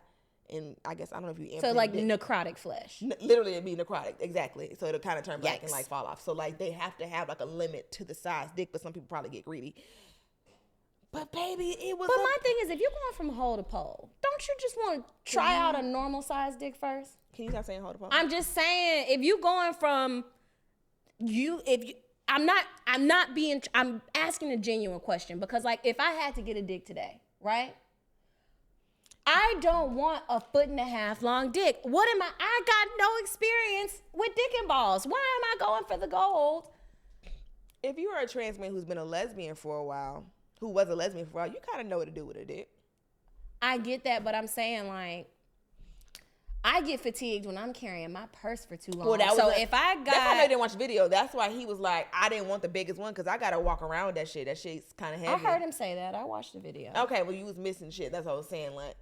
And I guess I don't know if you so like necrotic flesh. Literally, it'd be necrotic, exactly. So it'll kind of turn black Yikes. and like fall off. So like they have to have like a limit to the size dick, but some people probably get greedy. But baby, it was. But my thing is, if you're going from hole to pole, don't you just want to try out a normal size dick first? Can you stop saying hole to pole? I'm just saying, if you going from I'm asking a genuine question, because like if I had to get a dick today, right? I don't want a 1.5 long dick. I got no experience with dick and balls. Why am I going for the gold? If you are a trans man who's been a lesbian for a while, who was a lesbian for a while, you kind of know what to do with a dick. I get that, but I'm saying like, I get fatigued when I'm carrying my purse for too long. Well, that's why I didn't watch the video. That's why he was like, I didn't want the biggest one because I got to walk around with that shit. That shit's kind of heavy. I heard him say that. I watched the video. Okay, well, you was missing shit. That's what I was saying, like,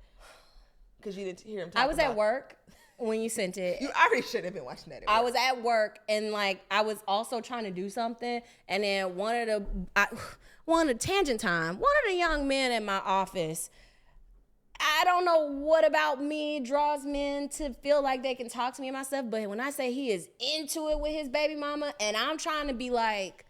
because you didn't hear him talk I was at work when you sent it. You already should have been watching that. I was at work, and like, I was also trying to do something, and then one of the young men in my office, I don't know what about me draws men to feel like they can talk to me and myself, but when I say he is into it with his baby mama, and I'm trying to be like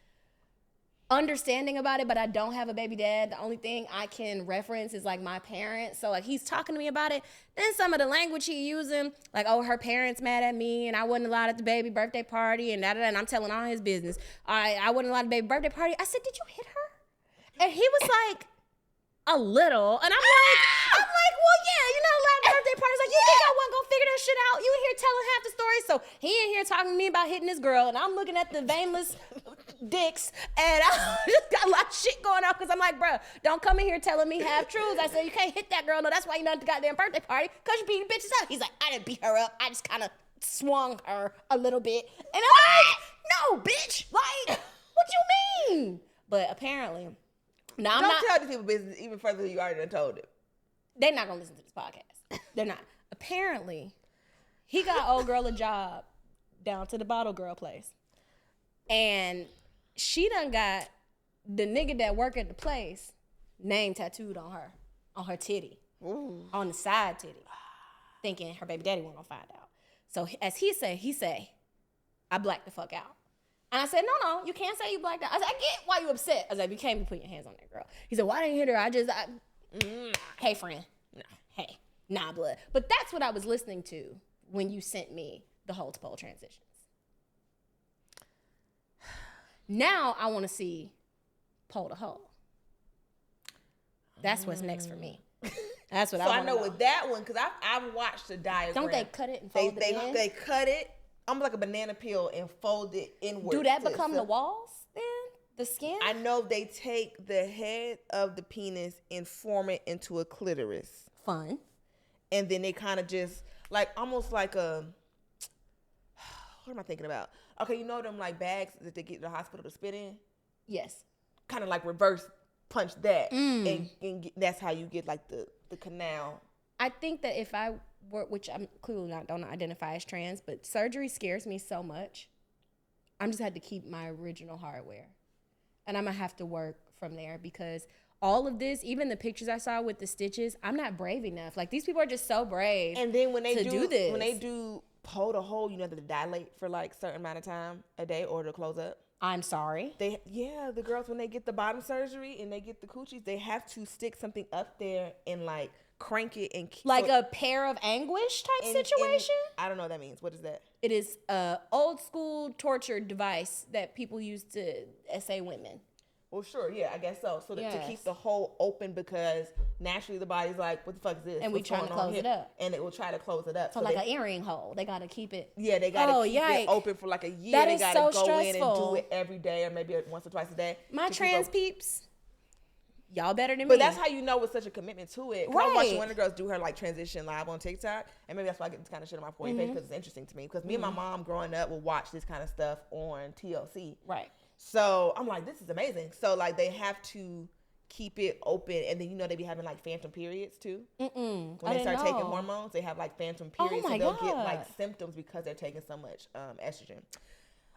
understanding about it, but I don't have a baby dad. The only thing I can reference is like my parents. So like he's talking to me about it. Then some of the language he using, like, oh, her parents mad at me and I wasn't allowed at the baby birthday party and da-da-da, and I'm telling all his business. I wasn't allowed at the baby birthday party. I said, did you hit her? And he was like, a little. And I'm like, well, yeah, you're not allowed at birthday parties. Like, you think I wasn't gonna figure that shit out? You in here telling half the story. So he in here talking to me about hitting this girl, and I'm looking at the veinless dicks, and I just got a lot of shit going on because I'm like, bro, don't come in here telling me half truths. I said, you can't hit that girl. No, that's why you're not at the goddamn birthday party, because you beating bitches up. He's like, I didn't beat her up. I just kind of swung her a little bit. And I'm like, no, bitch. Like, what you mean? But apparently, now don't tell these people business even further than you already done told it. They're not gonna listen to this podcast. They're not. Apparently, he got old girl a job down to the bottle girl place, and she done got the nigga that work at the place, name tattooed on her titty, on the side titty, thinking her baby daddy wasn't gonna find out. So as he say, I blacked the fuck out. And I said, no, you can't say you blacked out. I said, I get why you upset. I was like, you can't be putting your hands on that girl. He said, why didn't you hit her? Hey, friend. No. Hey, nah, blood. But that's what I was listening to when you sent me the hole to pole transitions. Now I want to see pole to hole. That's what's next for me. That's what I want to know. So I know with that one, because I've watched the diagram. Don't they cut it and fold it in? They cut it, almost like a banana peel, and fold it inward. Do that become the walls then? The skin? I know they take the head of the penis and form it into a clitoris. Fun. And then they kind of just, like, almost like a, what am I thinking about? Okay, you know them, like, bags that they get to the hospital to spit in? Yes. Kind of like reverse punch that. And that's how you get, like, the canal. I think that if I were, which I'm clearly don't identify as trans, but surgery scares me so much. I'm just had to keep my original hardware. And I'm going to have to work from there because all of this, even the pictures I saw with the stitches, I'm not brave enough. Like, these people are just so brave. And then when they do this. When they do pole to hole, you know, they dilate for like a certain amount of time a day or to close up. I'm sorry. The girls, when they get the bottom surgery and they get the coochies, they have to stick something up there and like crank it and like a pair of anguish type situation. I don't know what that means. What is that? It is a old school torture device that people use to essay women. Well, sure, yeah, I guess so. So to keep the hole open, because naturally the body's like, what the fuck is this? And we trying to close it up. And it will try to close it up. So like an earring hole. They got to keep it. Yeah, they got to keep it open for like a year. That they is got so to go in and stressful. do it every day or maybe once or twice a day. My trans peeps, y'all better than me. But that's how you know it's such a commitment to it. Right. I was watching one of the girls do her like transition live on TikTok, and maybe that's why I get this kind of shit on my For You page, because it's interesting to me. Because me and my mom growing up would watch this kind of stuff on TLC. Right. So I'm like, this is amazing. So like they have to keep it open, and then you know they be having like phantom periods too. When they start taking hormones, they have like phantom periods, so they'll get like symptoms because they're taking so much estrogen.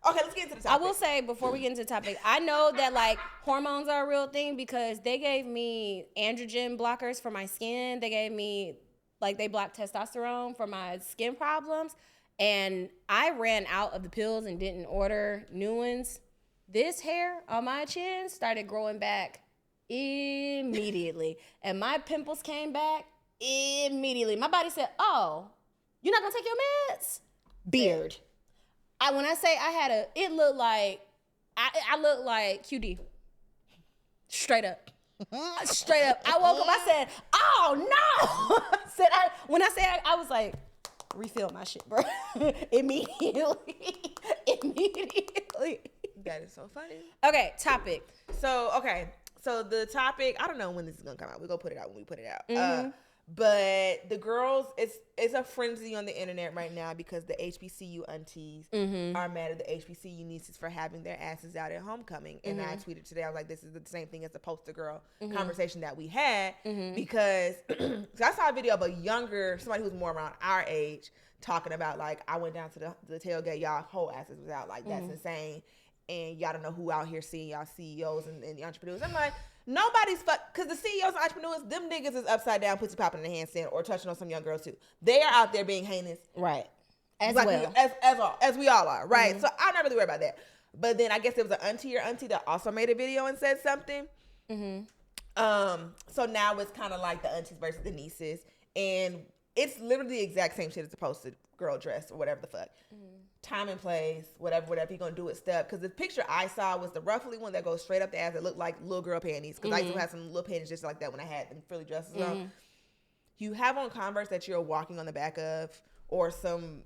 Okay, let's get into the topic. I will say before we get into the topic, I know that like hormones are a real thing because they gave me androgen blockers for my skin. They gave me they blocked testosterone for my skin problems, and I ran out of the pills and didn't order new ones. This hair on my chin started growing back immediately. And my pimples came back immediately. My body said, oh, you're not going to take your meds? Beard. When I say I had it looked like, I looked like QD. Straight up. Straight up. I woke up, I said, oh, no. When I said I was like, refill my shit, bro. Immediately. That is so funny. Okay, topic. So the topic, I don't know when this is gonna come out. We're gonna put it out when we put it out. But the girls, it's a frenzy on the internet right now because the HBCU aunties are mad at the HBCU nieces for having their asses out at homecoming. And I tweeted today, I was like, this is the same thing as the poster girl conversation that we had, because so I saw a video of somebody who's more around our age talking about like, I went down to the tailgate, y'all whole asses was out, like that's insane. And y'all don't know who out here seeing y'all CEOs and the entrepreneurs. I'm like, nobody's because the CEOs and entrepreneurs, them niggas is upside down, pussy popping in the handstand or touching on some young girls too. They are out there being heinous. Right. As we all are, right? So I'm not really worried about that. But then I guess there was an auntie that also made a video and said something. So now it's kind of like the aunties versus the nieces. And it's literally the exact same shit as the posted girl dress or whatever the fuck. Time and place, whatever you're gonna do it step. Because the picture I saw was the ruffly one that goes straight up the ass that looked like little girl panties. Because I used to have some little panties just like that when I had them frilly dresses on. You have on Converse that you're walking on the back of, or some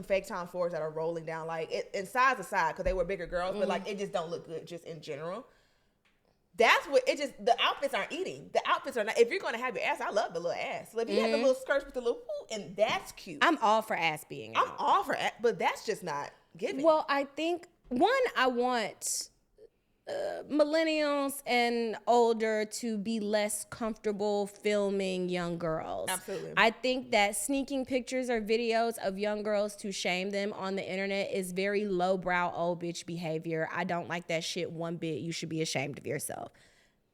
fake Tom Fords that are rolling down like it in size aside because they were bigger girls, but like it just don't look good just in general. That's what the outfits aren't eating. The outfits are not. If you're gonna have your ass, I love the little ass. So if you have the little skirts with the little and that's cute. I'm all for ass being out. I'm all for ass, but that's just not giving. Well, I think I want millennials and older to be less comfortable filming young girls. Absolutely. I think that sneaking pictures or videos of young girls to shame them on the internet is very lowbrow old bitch behavior. I don't like that shit one bit. You should be ashamed of yourself.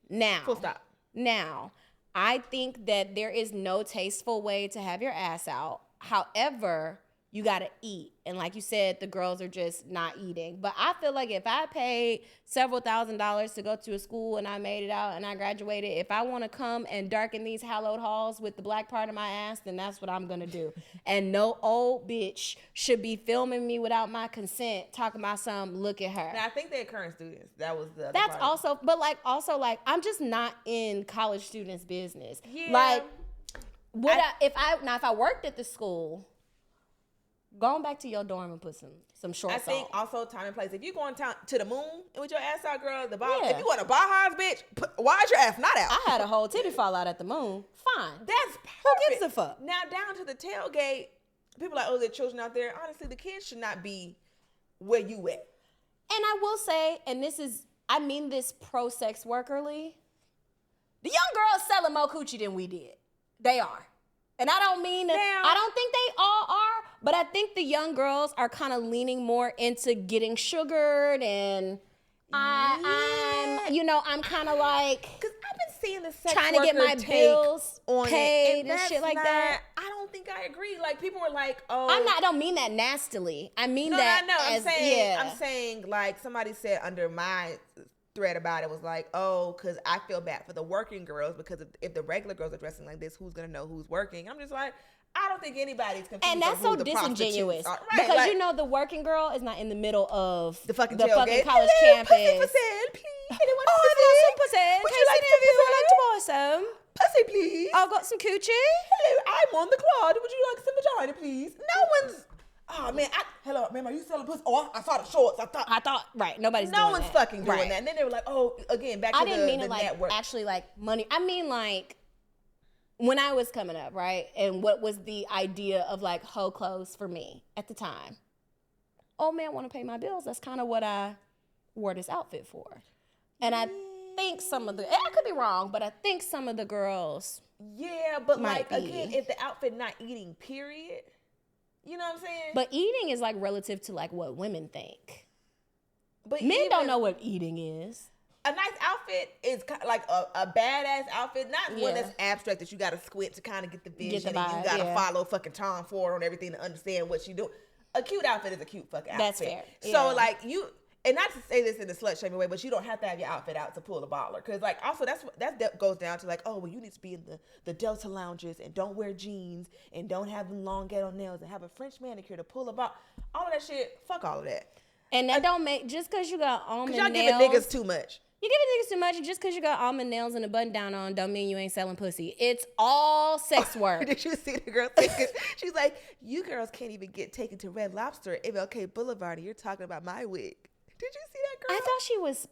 Now, Full stop. Now, I think that there is no tasteful way to have your ass out. However, you got to eat. And like you said, the girls are just not eating. But I feel like if I paid several $1,000s to go to a school and I made it out and I graduated, if I want to come and darken these hallowed halls with the black part of my ass, then that's what I'm going to do. And no old bitch should be filming me without my consent, talking about something, look at her. Now, I think they're current students. That was the other That's part. also, but like, I'm just not in college students' business. Yeah. Like, if I worked at the school, going back to your dorm and put some shorts on. I think also time and place. If you going to the moon with your ass out, girl, the bottom. Yeah. If you want to Baha's, bitch, why is your ass not out? I had a whole titty fall out at the moon. Fine. That's perfect. Who gives a fuck? Now down to the tailgate, people are like, oh, there are children out there. Honestly, the kids should not be where you at. And I will say, and I mean this pro-sex workerly, the young girls selling more coochie than we did. They are. And I don't mean I don't think they all are, but I think the young girls are kind of leaning more into getting sugared, and I'm kind of like, because I've been seeing the sex trying to get my bills on paid it, and shit like that. I don't think I agree. Like people were like, oh, I don't mean that nastily. I mean no, that. No, as, I'm saying like somebody said under my thread about it was like, oh, because I feel bad for the working girls, because if the regular girls are dressing like this, who's gonna know who's working? I'm just like, I don't think anybody's confused. And that's so disingenuous, right, because like, the working girl is not in the middle of the fucking college campus. Pussy for sale, please. Anyone Would you like to buy some? Pussy, please. I've got some coochie. Hello, I'm on the quad. Would you like some vagina, please? No one's. Oh man, hello, ma'am, are you selling pussy? Oh, I saw the shorts. I thought, right. Nobody's. No doing one's that. fucking doing right. that. And then they were like, oh, again, back to I didn't mean the it like network. actually like money. I mean like when I was coming up, right, and what was the idea of like hoe clothes for me at the time? Oh man, want to pay my bills. That's kind of what I wore this outfit for. And I think some of I could be wrong, but I think some of the girls. Yeah, but might like be. again, if the outfit not eating, period. You know what I'm saying? But eating is like relative to like what women think. But men don't know what eating is. A nice outfit is like a badass outfit, not one that's abstract that you got to squint to kind of get the vision and you got to follow fucking Tom Ford on everything to understand what she doing. A cute outfit is a cute fucking outfit. That's fair. So like you, and not to say this in a slut shaming way, but you don't have to have your outfit out to pull a baller. Because like also that goes down to like, oh well, you need to be in the Delta lounges and don't wear jeans and don't have them long ghetto nails and have a French manicure to pull a baller. All of that shit, fuck all of that. And that don't make, just because you got almond nails. Because y'all giving niggas too much. You giving niggas too much. Just because you got almond nails and a button down on don't mean you ain't selling pussy. It's all sex work. Did you see the girl thinking? She's like, you girls can't even get taken to Red Lobster at MLK Boulevard and you're talking about my wig. Did you see that girl?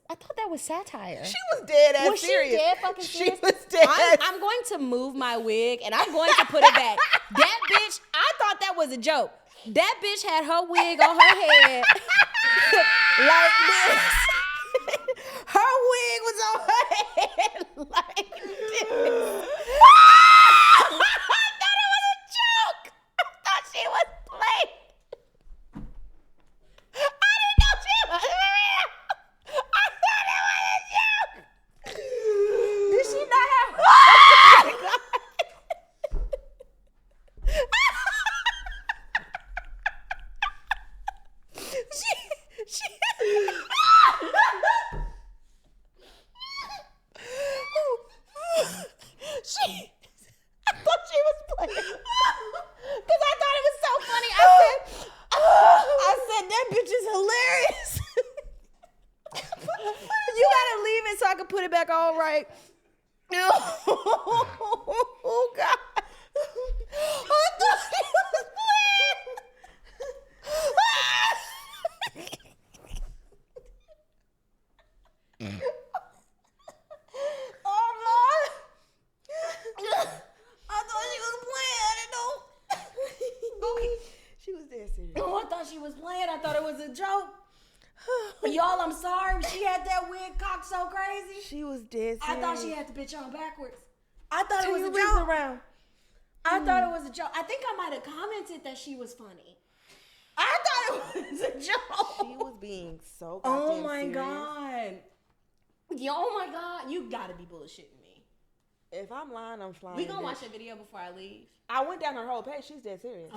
I thought that was satire. She was dead ass was serious. She dead fucking serious? She was dead ass. I'm going to move my wig and I'm going to put it back. That bitch, I thought that was a joke. That bitch had her wig on her head like this. Her wig was on her head like this. I thought it was a joke. I thought she was playing. I didn't know she was real. I thought it was a joke. Did she not have I thought she was playing. Because I thought it was so funny. I said, that bitch is hilarious. You gotta leave it so I can put it back on right. Oh, God. I thought she was playing. Oh, Lord. I thought she was playing. I didn't know. Okay. She was dead serious. Oh, I thought she was playing. I thought it was a joke. Y'all, I'm sorry. She had that wig cocked so crazy. She was dead I thought she serious. had the bitch on backwards. I thought it Turn was your a wrists joke. around. I thought it was a joke. I think I might have commented that she was funny. I thought it was a joke. She was being so Oh goddamn my serious. god. Oh my god. You gotta be bullshitting me. If I'm lying, I'm flying. We gonna bitch. watch that video before I leave. I went down her whole page. She's dead serious.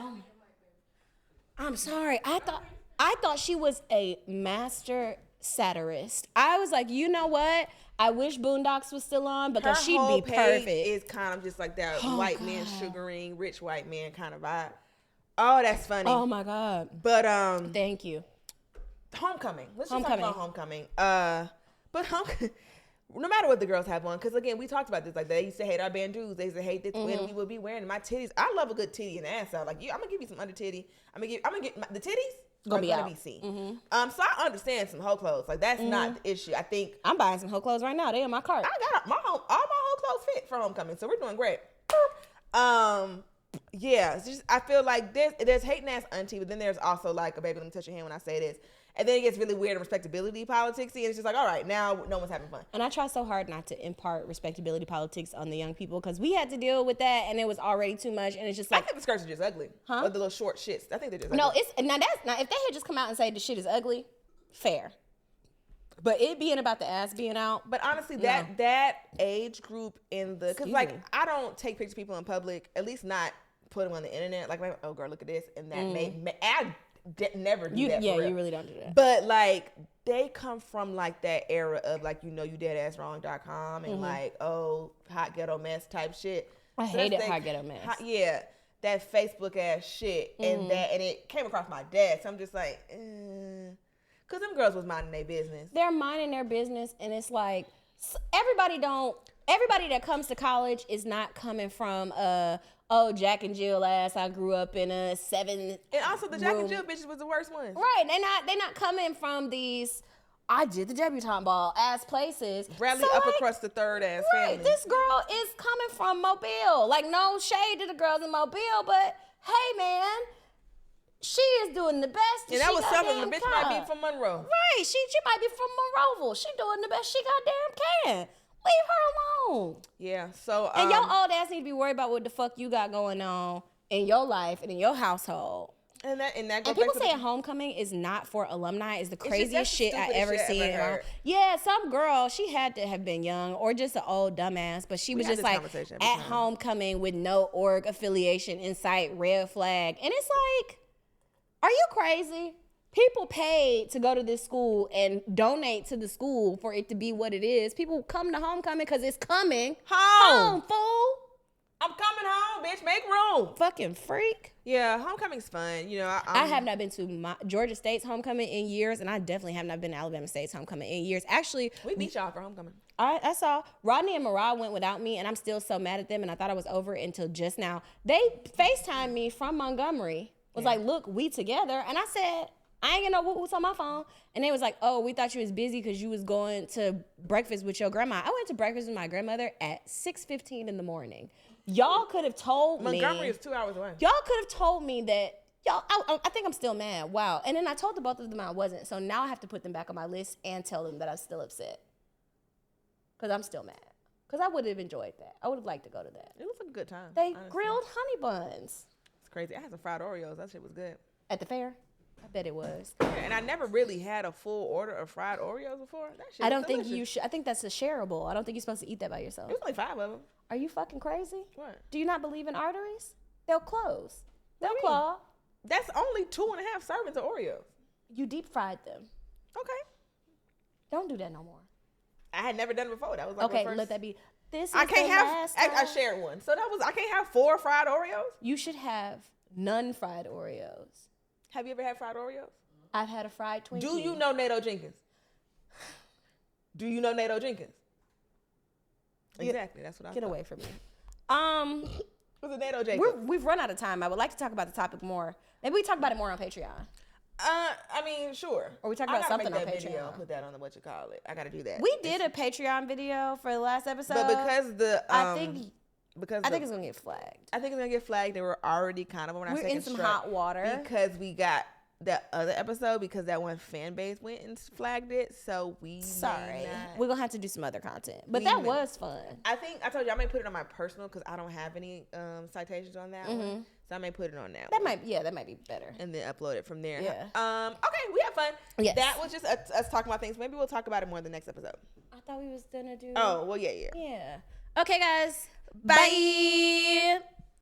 I'm sorry. I thought she was a master satirist. I was like, you know what? I wish Boondocks was still on because Her she'd whole be page perfect. is kind of just like that Oh, white man God. sugaring, rich white man kind of vibe. Oh, that's funny. Oh my god. But Thank you. homecoming. Let's just Homecoming. talk about homecoming. But no matter what the girls have on, because again, we talked about this. Like they used to hate our bandeaus. They used to hate this when we would be wearing my titties. I love a good titty and ass out. Like I'm gonna give you some under titty. I'm gonna get the titties. Gonna be gonna out. be seen. So I understand some hoe clothes. Like that's not the issue. I think I'm buying some hoe clothes right now. They in my cart. I got all my hoe clothes fit for homecoming, so we're doing great. Yeah, it's just I feel like there's hating ass auntie, but then there's also like a baby. Let me touch your hand when I say this, and then it gets really weird and respectability politics, and it's just like all right, now no one's having fun. And I try so hard not to impart respectability politics on the young people because we had to deal with that and it was already too much. And it's just I like, think the skirts are just ugly. Huh? Or the little short shits. I think they're just no, ugly. it's now if they had just come out and say the shit is ugly, fair. But it being about the ass being out, But honestly, that age group in the, because Excuse like me. I don't take pictures of people in public, at least not put them on the internet. Like oh girl, look at this, and that never do that. yeah, for real. you really don't do that. But like they come from like that era of like you deadasswrong.com and like oh hot ghetto mess type shit. I So hated that's hot ghetto mess. Yeah, that Facebook ass shit and it came across my desk. So I'm just like, cause them girls was minding their business. They're minding their business, and it's like everybody that comes to college is not coming from Jack and Jill ass. I grew up in a 7. And also the Jack and room. Jill bitches was the worst ones. Right, they're not coming from these I did the debutante ball ass places. Bradley So, upper like, crust the third ass right, family. this girl is coming from Mobile. Like, no shade to the girls in Mobile, but hey, man, she is doing the best. and that was something the goddamn bitch might can. be from Monroe. Right, she might be from Monroeville. She doing the best she goddamn can. Leave her alone. Yeah, so And your old ass need to be worried about what the fuck you got going on in your life and in your household. and that And goes people back to saying homecoming is not for alumni is the that's craziest the shit I stupidest ever shit I seen. ever heard. Yeah, some girl, she had to have been young or just an old dumbass, but she was had just this like conversation every at time. homecoming with no org affiliation in sight, red flag. And it's like, are you crazy? People paid to go to this school and donate to the school for it to be what it is. People come to homecoming because it's coming Home. fool. I'm coming home, bitch. Make room. Fucking freak. Yeah, homecoming's fun. You know, I have not been to Georgia State's homecoming in years, and I definitely have not been to Alabama State's homecoming in years. Actually, We beat y'all for homecoming. I saw Rodney and Mariah went without me, and I'm still so mad at them, and I thought I was over it until just now. They FaceTimed me from Montgomery. Was like, look, we together. And I said, I ain't getting no woo-woos on my phone. And they was like, oh, we thought you was busy because you was going to breakfast with your grandma. I went to breakfast with my grandmother at 6:15 in the morning. Y'all could have told me. Montgomery is 2 hours away. Y'all could have told me that. Y'all, I think I'm still mad. Wow. And then I told the both of them I wasn't. So now I have to put them back on my list and tell them that I'm still upset. Because I'm still mad. Because I would have enjoyed that. I would have liked to go to that. It was a good time. They honestly. grilled honey buns It's crazy. I had some fried Oreos. That shit was good. at the fair. I bet it was. Yeah, and I never really had a full order of fried Oreos before. That shit I was don't think delicious. you should. I think that's a shareable. I don't think you're supposed to eat that by yourself. It was only 5 of them. Are you fucking crazy? What? Do you not believe in arteries? They'll close. They'll do you mean? claw. That's only 2.5 servings of Oreos. You deep fried them. Okay. Don't do that no more. I had never done it before. That was like Okay, my first. let that be. This is I can't the have. last I time. shared one, so I can't have 4 fried Oreos. You should have none fried Oreos. Have you ever had fried Oreos? I've had a fried Twinkie. Do you know Nato Jenkins? Do you know Nato Jenkins? Exactly. That's what I Get thought. away from me. Who's a Nato Jenkins? We've run out of time. I would like to talk about the topic more. Maybe we talk about it more on Patreon. I mean, sure. Or we talk I about gotta something make on that video Patreon. and put that on the whatchamacallit. I gotta do that. We did a Patreon video for the last episode. but because the I think it's gonna get flagged. I think it's gonna get flagged. They were already kind of on our We're second in some strike hot water. because we got that other episode because that one fan base went and flagged it. So we Sorry, may not. we're gonna have to do some other content, but We that may- was fun. I think I told you I may put it on my personal because I don't have any citations on that one. So I may put it on that one. That might be better. And then upload it from there. Yeah. Okay, we had fun. Yes. That was just us talking about things. Maybe we'll talk about it more in the next episode. I thought we was gonna do. Oh, well, yeah. Yeah. Okay, guys. Bye.